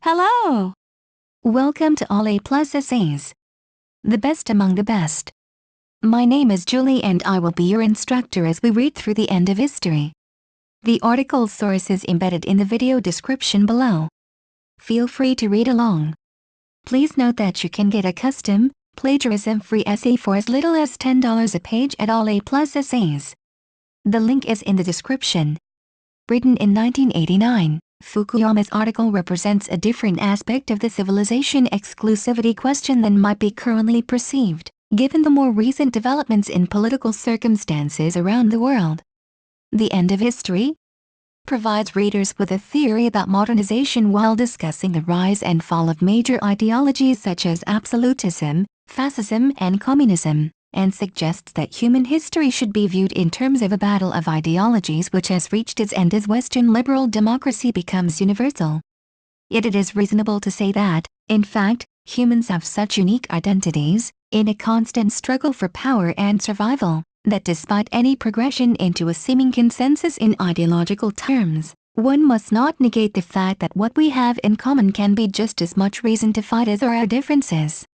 Hello! Welcome to All A Plus Essays, the best among the best. My name is Julie and I will be your instructor as we read through the end of history. The article source is embedded in the video description below. Feel free to read along. Please note that you can get a custom, plagiarism-free essay for as little as $10 a page at All A Plus Essays. The link is in the description. Written in 1989. Fukuyama's article represents a different aspect of the civilization exclusivity question than might be currently perceived, given the more recent developments in political circumstances around the world. The End of History provides readers with a theory about modernization while discussing the rise and fall of major ideologies such as absolutism, fascism, and communism, and suggests that human history should be viewed in terms of a battle of ideologies which has reached its end as Western liberal democracy becomes universal. Yet it is reasonable to say that, in fact, humans have such unique identities, in a constant struggle for power and survival, that despite any progression into a seeming consensus in ideological terms, one must not negate the fact that what we have in common can be just as much reason to fight as are our differences.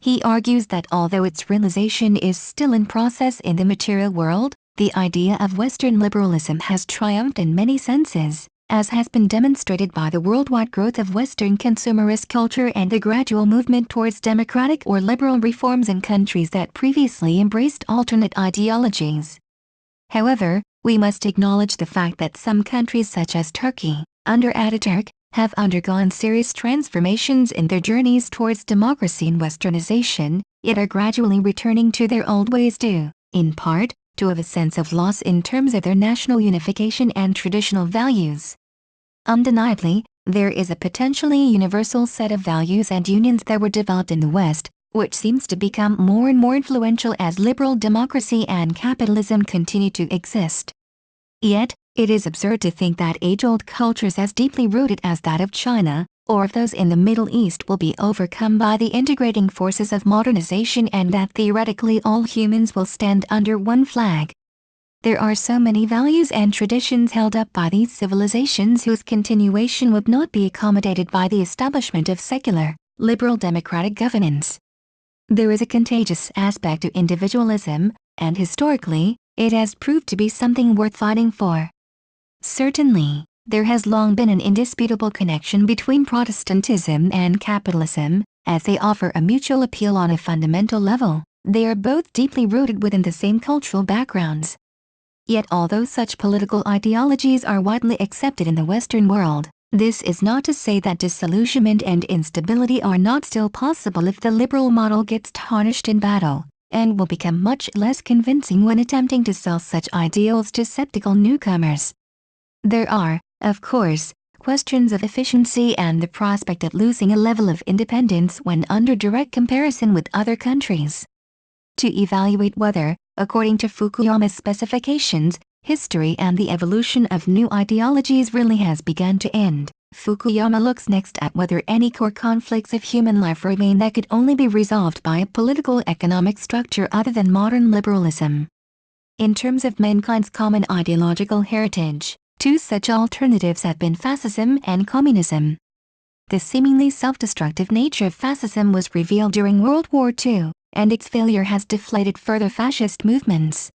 He argues that although its realization is still in process in the material world, the idea of Western liberalism has triumphed in many senses, as has been demonstrated by the worldwide growth of Western consumerist culture and the gradual movement towards democratic or liberal reforms in countries that previously embraced alternate ideologies. However, we must acknowledge the fact that some countries such as Turkey, under Ataturk, have undergone serious transformations in their journeys towards democracy and westernization, yet are gradually returning to their old ways due, in part, to a sense of loss in terms of their national unification and traditional values. Undeniably, there is a potentially universal set of values and unions that were developed in the West, which seems to become more and more influential as liberal democracy and capitalism continue to exist. Yet, it is absurd to think that age-old cultures as deeply rooted as that of China, or of those in the Middle East will be overcome by the integrating forces of modernization and that theoretically all humans will stand under one flag. There are so many values and traditions held up by these civilizations whose continuation would not be accommodated by the establishment of secular, liberal democratic governance. There is a contagious aspect to individualism, and historically, it has proved to be something worth fighting for. Certainly, there has long been an indisputable connection between Protestantism and capitalism, as they offer a mutual appeal on a fundamental level. They are both deeply rooted within the same cultural backgrounds. Yet although such political ideologies are widely accepted in the Western world, this is not to say that disillusionment and instability are not still possible if the liberal model gets tarnished in battle, and will become much less convincing when attempting to sell such ideals to skeptical newcomers. There are, of course, questions of efficiency and the prospect of losing a level of independence when under direct comparison with other countries. To evaluate whether, according to Fukuyama's specifications, history and the evolution of new ideologies really has begun to end, Fukuyama looks next at whether any core conflicts of human life remain that could only be resolved by a political economic structure other than modern liberalism. In terms of mankind's common ideological heritage, two such alternatives have been fascism and communism. The seemingly self-destructive nature of fascism was revealed during World War II, and its failure has deflated further fascist movements.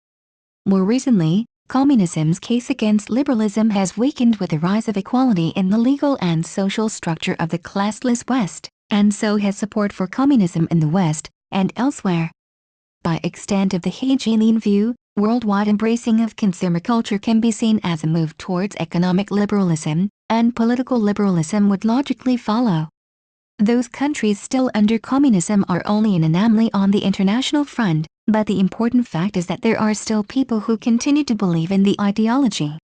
More recently, communism's case against liberalism has weakened with the rise of equality in the legal and social structure of the classless West, and so has support for communism in the West and elsewhere. By extent of the Hegelian view, worldwide embracing of consumer culture can be seen as a move towards economic liberalism, and political liberalism would logically follow. Those countries still under communism are only an anomaly on the international front, but the important fact is that there are still people who continue to believe in the ideology.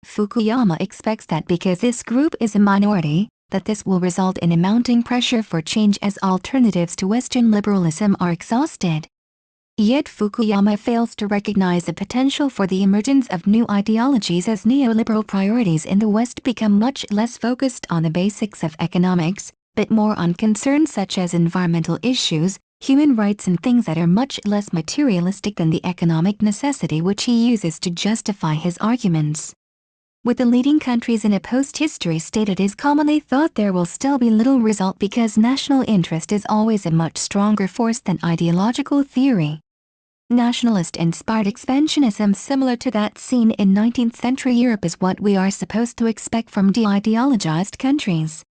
Fukuyama expects that because this group is a minority, that this will result in a mounting pressure for change as alternatives to Western liberalism are exhausted. Yet Fukuyama fails to recognize the potential for the emergence of new ideologies as neoliberal priorities in the West become much less focused on the basics of economics, but more on concerns such as environmental issues, human rights and things that are much less materialistic than the economic necessity which he uses to justify his arguments. With the leading countries in a post-history state, it is commonly thought there will still be little result because national interest is always a much stronger force than ideological theory. Nationalist-inspired expansionism similar to that seen in 19th century Europe is what we are supposed to expect from de-ideologized countries.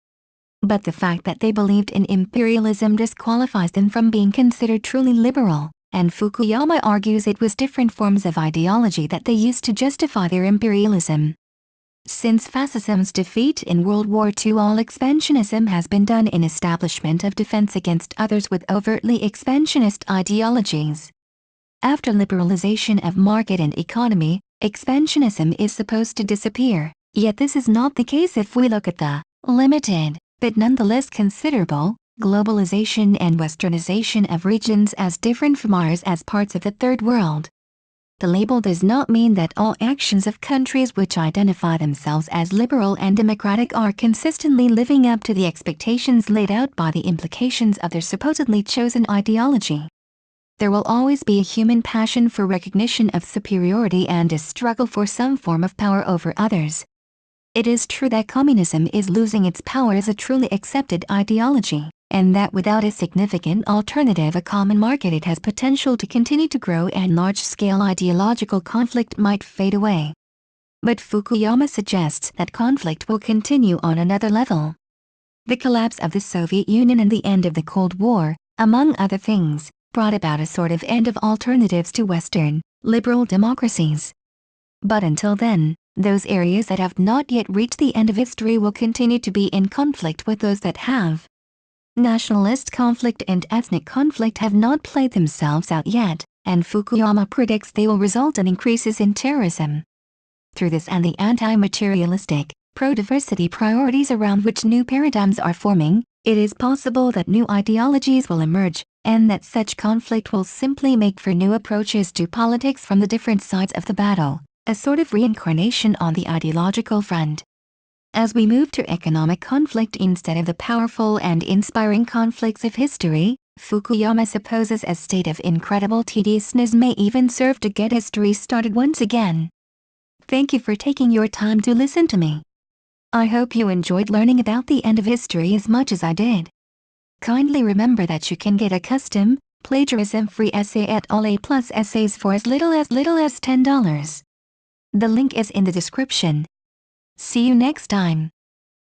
But the fact that they believed in imperialism disqualifies them from being considered truly liberal, and Fukuyama argues it was different forms of ideology that they used to justify their imperialism. Since fascism's defeat in World War II, all expansionism has been done in establishment of defense against others with overtly expansionist ideologies. After liberalization of market and economy, expansionism is supposed to disappear, yet this is not the case if we look at the limited, but nonetheless considerable, globalization and westernization of regions as different from ours as parts of the Third World. The label does not mean that all actions of countries which identify themselves as liberal and democratic are consistently living up to the expectations laid out by the implications of their supposedly chosen ideology. There will always be a human passion for recognition of superiority and a struggle for some form of power over others. It is true that communism is losing its power as a truly accepted ideology, and that without a significant alternative, a common market, it has potential to continue to grow and large-scale ideological conflict might fade away. But Fukuyama suggests that conflict will continue on another level. The collapse of the Soviet Union and the end of the Cold War, among other things, brought about a sort of end of alternatives to Western, liberal democracies. But until then, those areas that have not yet reached the end of history will continue to be in conflict with those that have. Nationalist conflict and ethnic conflict have not played themselves out yet, and Fukuyama predicts they will result in increases in terrorism. Through this and the anti-materialistic, pro-diversity priorities around which new paradigms are forming, it is possible that new ideologies will emerge, and that such conflict will simply make for new approaches to politics from the different sides of the battle, a sort of reincarnation on the ideological front. As we move to economic conflict instead of the powerful and inspiring conflicts of history, Fukuyama supposes a state of incredible tediousness may even serve to get history started once again. Thank you for taking your time to listen to me. I hope you enjoyed learning about the end of history as much as I did. Kindly remember that you can get a custom, plagiarism-free essay at A9AYTZ2Y37 essays for as little as $10. The link is in the description. See you next time.